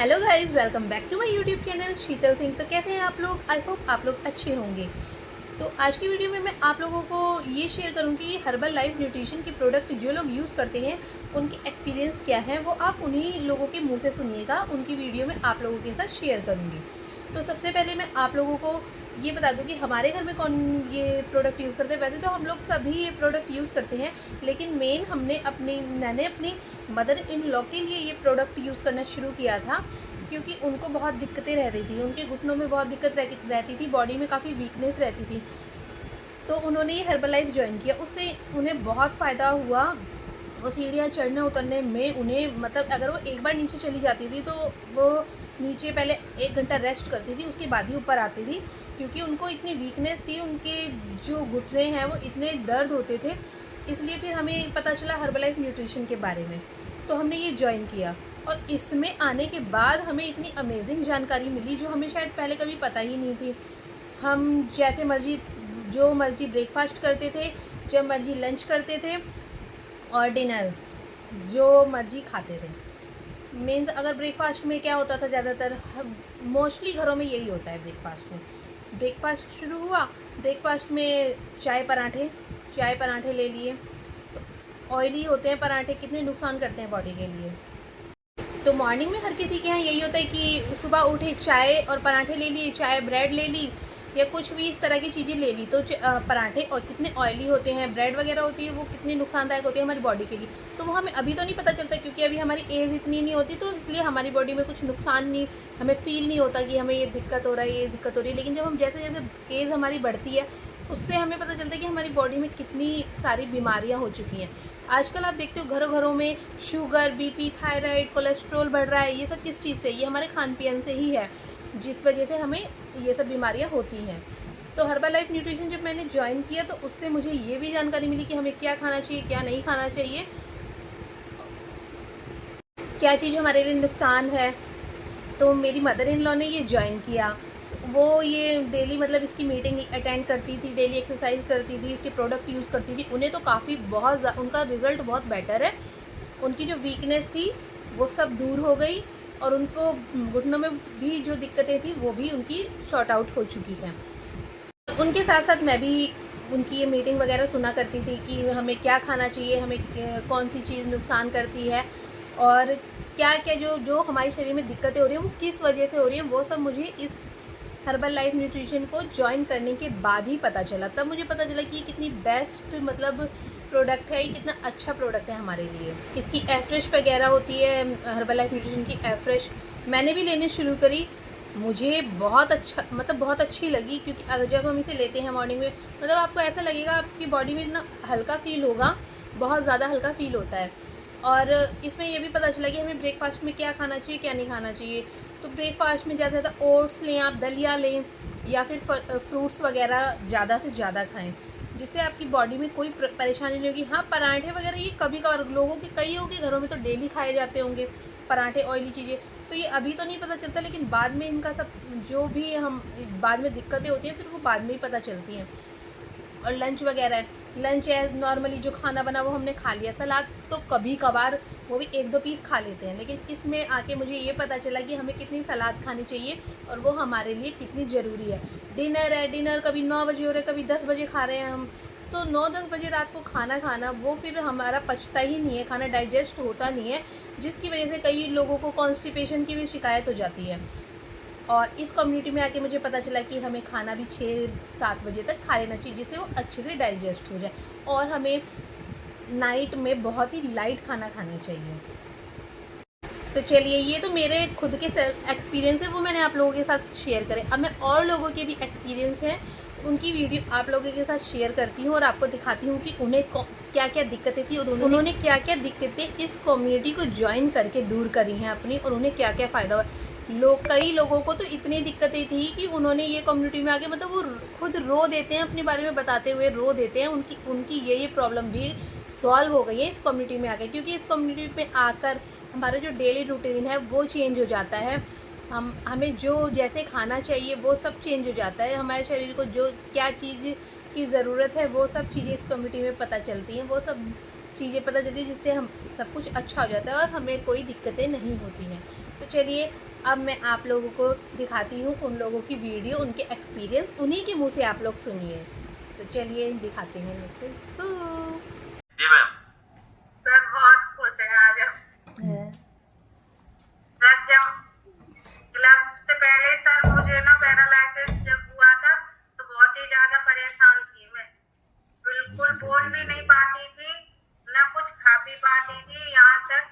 Hello guys, welcome back to my YouTube channel Sheetal Singh. तो कैसे हैं आप लोग? आई होप आप लोग अच्छे होंगे। तो आज की वीडियो में मैं आप लोगों को ये शेयर करूंगी कि हर्बल लाइफ न्यूट्रिशन के प्रोडक्ट जो लोग यूज़ करते हैं उनकी एक्सपीरियंस क्या है, वो आप उन्हीं लोगों के मुंह से सुनिएगा। उनकी वीडियो में आप लोगों के साथ शेयर करूँगी। तो सबसे पहले मैं आप लोगों को ये बता दूं कि हमारे घर में कौन ये प्रोडक्ट यूज़ करते हैं। वैसे तो हम लोग सभी ये प्रोडक्ट यूज़ करते हैं, लेकिन मैंने अपनी मदर इन लॉ के लिए ये प्रोडक्ट यूज़ करना शुरू किया था, क्योंकि उनको बहुत दिक्कतें रह रही थी। उनके घुटनों में बहुत दिक्कत रहती थी, बॉडी में काफ़ी वीकनेस रहती थी। तो उन्होंने ये हर्बल लाइफ ज्वाइन किया, उससे उन्हें बहुत फ़ायदा हुआ। वो सीढ़ियाँ चढ़ने उतरने में उन्हें, मतलब अगर वो एक बार नीचे चली जाती थी तो वो नीचे पहले 1 घंटा रेस्ट करती थी, उसके बाद ही ऊपर आती थी, क्योंकि उनको इतनी वीकनेस थी, उनके जो घुटने हैं वो इतने दर्द होते थे। इसलिए फिर हमें पता चला हर्बल लाइफ न्यूट्रिशन के बारे में, तो हमने ये ज्वाइन किया। और इसमें आने के बाद हमें इतनी अमेजिंग जानकारी मिली जो हमें शायद पहले कभी पता ही नहीं थी। हम जैसे मर्जी, जो मर्जी ब्रेकफास्ट करते थे, जब मर्जी लंच करते थे, और डिनर जो मर्जी खाते थे। मीन्स अगर ब्रेकफास्ट में क्या होता था, ज़्यादातर मोस्टली घरों में यही होता है। ब्रेकफास्ट शुरू हुआ, ब्रेकफास्ट में चाय पराठे ले लिए। तो ऑयली होते हैं पराठे, कितने नुकसान करते हैं बॉडी के लिए। तो मॉर्निंग में हर किसी के यहाँ यही होता है कि सुबह उठे चाय और पराठे ले लिए, चाय ब्रेड ले ली, या कुछ भी इस तरह की चीज़ें ले ली। तो पराठे और कितने ऑयली होते हैं, ब्रेड वगैरह होती है वो कितनी नुकसानदायक होती है हमारी बॉडी के लिए। तो वो हमें अभी तो नहीं पता चलता, क्योंकि अभी हमारी एज इतनी नहीं होती, तो इसलिए हमारी बॉडी में कुछ नुकसान नहीं, हमें फील नहीं होता कि हमें ये दिक्कत हो रहा है, ये दिक्कत हो रही है। लेकिन जब हम जैसे जैसे एज हमारी बढ़ती है, उससे हमें पता चलता है कि हमारी बॉडी में कितनी सारी बीमारियां हो चुकी हैं। आजकल आप देखते हो घरों घरों में शुगर, बीपी, थायराइड, कोलेस्ट्रॉल बढ़ रहा है। ये सब किस चीज़ से? ये हमारे खान पीन से ही है, जिस वजह से हमें ये सब बीमारियां होती हैं। तो हर्बल लाइफ न्यूट्रिशन जब मैंने ज्वाइन किया, तो उससे मुझे ये भी जानकारी मिली कि हमें क्या खाना चाहिए, क्या नहीं खाना चाहिए, क्या चीज़ हमारे लिए नुकसान है। तो मेरी मदर इन लॉ ने ये ज्वाइन किया। वो ये डेली, मतलब इसकी मीटिंग अटेंड करती थी, डेली एक्सरसाइज करती थी, इसके प्रोडक्ट यूज़ करती थी। उन्हें तो काफ़ी उनका रिज़ल्ट बहुत बेटर है। उनकी जो वीकनेस थी वो सब दूर हो गई, और उनको घुटनों में भी जो दिक्कतें थी वो भी उनकी सॉर्ट आउट हो चुकी हैं। उनके साथ साथ मैं भी उनकी ये मीटिंग वगैरह सुना करती थी कि हमें क्या खाना चाहिए, हमें कौन सी चीज़ नुकसान करती है, और क्या क्या जो हमारे शरीर में दिक्कतें हो रही हैं वो किस वजह से हो रही हैं। वो सब मुझे इस हर्बल लाइफ न्यूट्रिशन को ज्वाइन करने के बाद ही पता चला। तब मुझे पता चला कि ये कितनी बेस्ट, मतलब प्रोडक्ट है, ये कितना अच्छा प्रोडक्ट है हमारे लिए। इसकी एफ्रेश वगैरह होती है, हर्बल लाइफ न्यूट्रिशन की एफ्रेश मैंने भी लेनी शुरू करी। मुझे बहुत अच्छा, मतलब बहुत अच्छी लगी, क्योंकि अगर जब हम इसे लेते हैं मॉर्निंग में, मतलब आपको ऐसा लगेगा, आपकी बॉडी में इतना हल्का फील होगा, बहुत ज़्यादा हल्का फील होता है। और इसमें यह भी पता चला कि हमें ब्रेकफास्ट में क्या खाना चाहिए, क्या नहीं खाना चाहिए। तो ब्रेकफास्ट में ज़्यादा से ज़्यादा ओट्स लें, आप दलिया लें, या फिर फ्रूट्स वगैरह ज़्यादा से ज़्यादा खाएँ, जिससे आपकी बॉडी में कोई परेशानी नहीं होगी। हाँ, पराठे वगैरह ये कभी कभार कईयों के घरों में तो डेली खाए जाते होंगे पराठे, ऑयली चीज़ें। तो ये अभी तो नहीं पता चलता, लेकिन बाद में इनका सब जो भी हम बाद में दिक्कतें होती हैं, फिर वो बाद में ही पता चलती हैं। और लंच वगैरह है, लंच है नॉर्मली जो खाना बना वो हमने खा लिया। सलाद तो कभी कभार, वो भी 1-2 पीस खा लेते हैं। लेकिन इसमें आके मुझे ये पता चला कि हमें कितनी सलाद खानी चाहिए, और वो हमारे लिए कितनी ज़रूरी है। डिनर कभी 9 बजे हो रहा है, कभी 10 बजे खा रहे हैं हम। तो 9-10 बजे रात को खाना वो फिर हमारा पचता ही नहीं है, खाना डाइजेस्ट होता नहीं है, जिसकी वजह से कई लोगों को कॉन्स्टिपेशन की भी शिकायत हो जाती है। और इस कम्युनिटी में आके मुझे पता चला कि हमें खाना भी 6-7 बजे तक खा लेना चाहिए, जिससे वो अच्छे से डाइजेस्ट हो जाए। और हमें नाइट में बहुत ही लाइट खाना खाना चाहिए। तो चलिए, ये तो मेरे खुद के एक्सपीरियंस है, वो मैंने आप लोगों के साथ शेयर करे। अब मैं और लोगों के भी एक्सपीरियंस हैं, उनकी वीडियो आप लोगों के साथ शेयर करती हूँ, और आपको दिखाती हूँ कि उन्हें क्या क्या दिक्कतें थी, और उन्होंने क्या क्या दिक्कतें इस कम्युनिटी को ज्वाइन करके दूर करी हैं अपनी, और उन्हें क्या क्या फ़ायदा हुआ। कई लोगों को तो इतनी दिक्कतें थी कि उन्होंने ये कम्युनिटी में आके, मतलब वो खुद रो देते हैं, अपने बारे में बताते हुए रो देते हैं। उनकी ये प्रॉब्लम भी सॉल्व हो गई है इस कम्युनिटी में आकर, क्योंकि इस कम्युनिटी में आकर हमारा जो डेली रूटीन है वो चेंज हो जाता है। हमें जो जैसे खाना चाहिए वो सब चेंज हो जाता है। हमारे शरीर को जो क्या चीज़ की ज़रूरत है वो सब चीज़ें इस कम्युनिटी में पता चलती हैं। वो सब चीज़ें पता चलती है, जिससे हम सब कुछ अच्छा हो जाता है और हमें कोई दिक्कतें नहीं होती हैं। तो चलिए अब मैं आप लोगों को दिखाती हूँ उन लोगों की वीडियो, उनके एक्सपीरियंस, उन्हीं के मुँह से आप लोग सुनिए। तो चलिए दिखाते हैं मुझसे। जी मैम। सर बहुत खुश है आज सर। जब क्लब से पहले सर मुझे ना पैरालिसिस जब हुआ था तो बहुत ही ज्यादा परेशान थी मैं, बिल्कुल बोल भी नहीं पाती थी, ना कुछ खा पी पाती थी, यहाँ तक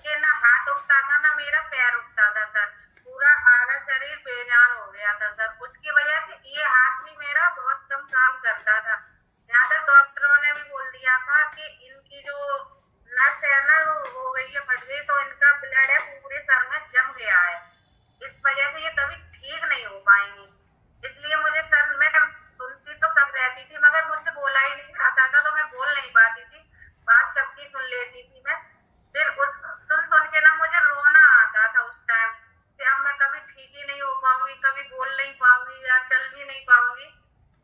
कि ना हाथ उठता था ना मेरा पैर उठता था सर, पूरा आधा शरीर बेजान हो गया था सर। उसकी वजह से ये हाथ भी मेरा बहुत कम काम करता था। यहाँ तक डॉक्टरों ने भी बोल दिया था कि इनकी जो नस है ना वो हो गई है, फट गई, तो इनका ब्लड है पूरे सर में जम गया है, इस वजह से ये कभी ठीक नहीं हो पाएंगी। इसलिए मुझे सर, मैं सुनती तो सब रहती थी मगर मुझसे बोला ही नहीं जाता था, तो मैं बोल नहीं पाती थी, बात सबकी सुन लेती थी मैं। फिर उस सुन के ना मुझे रोना आता था उस टाइम कि अब मैं कभी ठीक ही नहीं हो पाऊंगी, कभी बोल नहीं पाऊंगी या चल भी नहीं पाऊंगी।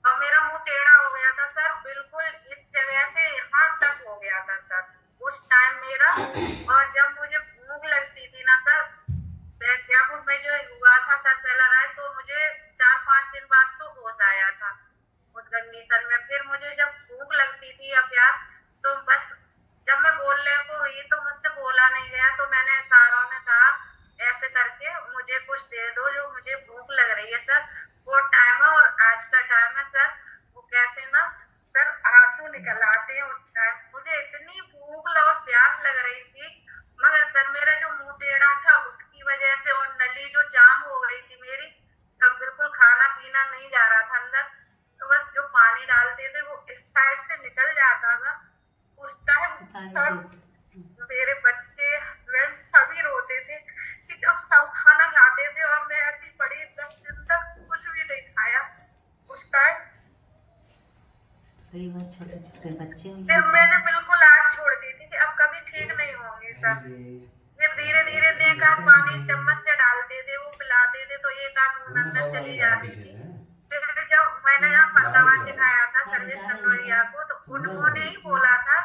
और मेरा मुंह टेढ़ा हो गया था सर, बिल्कुल इस जगह से यहाँ तक हो गया था सर उस टाइम मेरा। और जब मुझे भूख लगती थी ना सर, जब मुझे हुआ था सर पैरालाइज, तो मुझे 4-5 दिन बाद तो होश आया था उस कंडीशन में। फिर मुझे जब भूख लगती थी या प्यास, तो बस जब मैं बोलने को हुई तो मुझसे बोला नहीं गया, तो मैंने इशारों में कहा ऐसे करके मुझे कुछ दे दो, जो मुझे भूख लग रही है सर। वो टाइम है और आज का टाइम है सर, वो कहते हैं ना सर, आंसू निकल आते हैं उस टाइम। मुझे इतनी भूख और प्यास लग रही थी, मगर सर मेरा जो मुंह टेढ़ा था उसकी वजह से और नली जो जाम हो गई थी मेरी, तब बिल्कुल खाना पीना नहीं जा रहा था अंदर, तो बस जो पानी डालते थे वो इस साइड से निकल जाता था। उस टाइम सब मेरे बच्चे, हस्बैंड सभी रोते थे कि जब सब खाना खाते थे और मैं ऐसी पड़ी 10 दिन तक कुछ भी नहीं खाया उस टाइम। सही बात, छोटे छोटे बच्चे फिर मैंने बिल्कुल आस छोड़ दी थी कि अब कभी ठीक नहीं होंगी सर। फिर धीरे धीरे एक आध पानी चम्मच से डालते थे, वो पिलाते थे तो एक आध मुंह अंदर चली जाती थी। फिर जब मैंने यहाँ दवा दिखाया था सर्विस कंट्रोलिया को, तो उन्होंने ही बोला था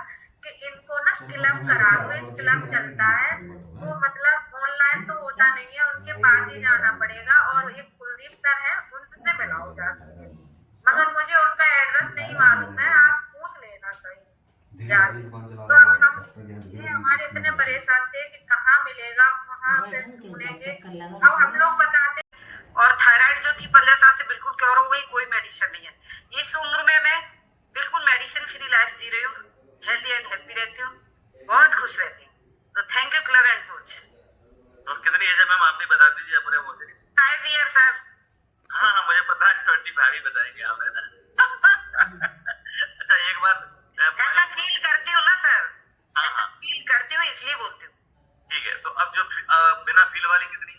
कि इनको ना क्लब करा दो, क्लब चलता है वो, मतलब ऑनलाइन तो होता नहीं है, उनके पास ही जाना पड़ेगा, और एक कुलदीप सर है उनसे मिलाओ जाके, मगर मुझे उनका एड्रेस नहीं मालूम है, आप पूछ लेना कहीं जाके। तो अब हम ये हमारे इतने परेशान थे कि कहाँ मिलेगा, कहाँ से ढूंढेंगे। अब हम लोग बताते, और थायराइड जो थी 15 साल से बिल्कुल क्योर हो गई, कोई मेडिसिन नहीं है। इस उम्र में मैं बिल्कुल मेडिसिन फ्री लाइफ जी रही हूँ, हेल्दी एंड हैप्पी रहती हूँ, बहुत खुश रहती हूँ। तो thank you club and coach. और कितनी एज है मैम, आप भी बता दीजिए अपने मुँह से। 5 ईयर सर। हाँ हाँ मुझे पता है, 25 ही बताएंगे आप, है ना। अच्छा एक बात, ऐसा फील करती हूँ ना सर, हाँ ऐसा हाँ फील करती हूँ इसलिए बोलती हूँ। ठीक है। तो अब जो बिना फील वाली कितनी?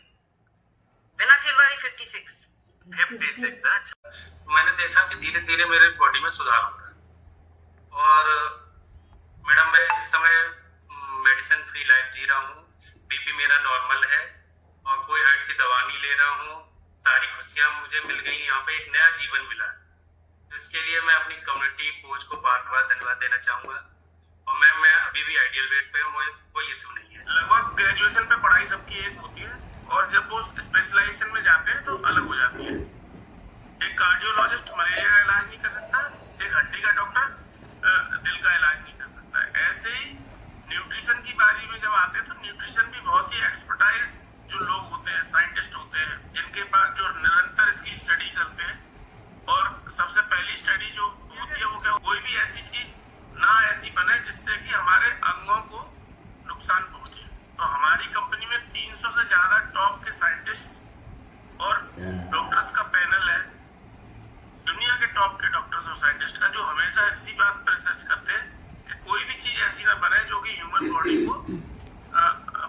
बिना फील वाली 56। 56। अच्छा, मैंने देखा कि धीरे धीरे मेरे बॉडी में सुधार हो रहा है, और मैडम मैं इस समय मेडिसिन फ्री लाइफ जी रहा हूँ, बीपी मेरा नॉर्मल है, और कोई हार्ट की दवा नहीं ले रहा हूँ, सारी खुशियाँ मुझे मिल गई, यहाँ पे एक नया जीवन मिला। तो इसके लिए मैं अपनी कम्युनिटी कोच को बार बार धन्यवाद देना चाहूँगा। और मैं अभी भी आइडियल वेट पे हूँ, मुझे कोई इशू नहीं है। लगभग ग्रेजुएशन पे पढ़ाई सबकी एक होती है, और जब वो स्पेशलाइजेशन में जाते हैं तो अलग हो जाती है। एक कार्डियोलॉजिस्ट मलेरिया का इलाज नहीं कर सकता, एक हड्डी का डॉक्टर दिल का इलाज नहीं कर सकता। ऐसे ही न्यूट्रिशन की बारी में जब आते हैं तो न्यूट्रिशन भी बहुत ही एक्सपर्टाइज जो लोग होते हैं, साइंटिस्ट होते हैं, जिनके पास जो निरंतर इसकी स्टडी करते हैं। और सबसे पहली स्टडी जो होती है वो क्या, कोई भी ऐसी चीज ना ऐसी बने जिससे कि हमारे अंगों को नुकसान पहुंचे। तो हमारी कंपनी में 300 से ज्यादा टॉप के साइंटिस्ट और डॉक्टर्स का पैनल है, दुनिया के टॉप के डॉक्टर्स और साइंटिस्ट का, जो हमेशा इसी बात पर रिसर्च करते हैं कि कोई भी चीज ऐसी ना बने जो कि ह्यूमन बॉडी को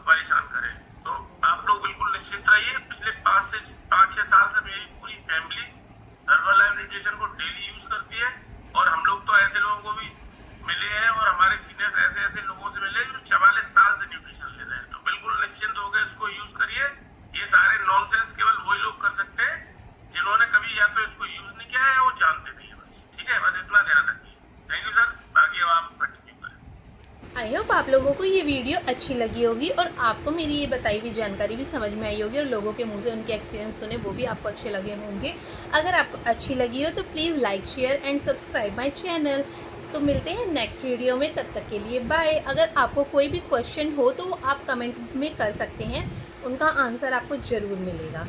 परेशान करे। तो आप लोग बिल्कुल निश्चिंत रहिए। पिछले 5-6 साल से मेरी पूरी फैमिली हर्बल लाइफ न्यूट्रिशन को डेली यूज करती है, और हम लोग तो ऐसे लोगों को भी मिले हैं, और हमारे सीनियर्स ऐसे लोगों से मिले जो 44 साल से न्यूट्रिशन ले रहे हैं। तो बिल्कुल निश्चिंत होकर इसको यूज करिए। ये सारे नॉनसेंस केवल वही लोग कर सकते हैं जिन्होंने कभी या तो इसको यूज नहीं किया है या वो जानते नहीं है, बस। ठीक है, बस इतना ध्यान रखिए। थैंक यू सर, बाकी अब आप कंटिन्यू करें। आई होप आप लोगों को ये वीडियो अच्छी लगी होगी और आपको मेरी ये बताई हुई जानकारी भी समझ में आई होगी और लोगों के मुंह से उनके एक्सपीरियंस सुने वो भी आपको अच्छे लगे होंगे। अगर आपको अच्छी लगी हो तो please like share and subscribe my channel. तो मिलते हैं नेक्स्ट वीडियो में, तब तक के लिए बाय। अगर आपको कोई भी क्वेश्चन हो तो वो आप कमेंट में कर सकते हैं, उनका आंसर आपको ज़रूर मिलेगा।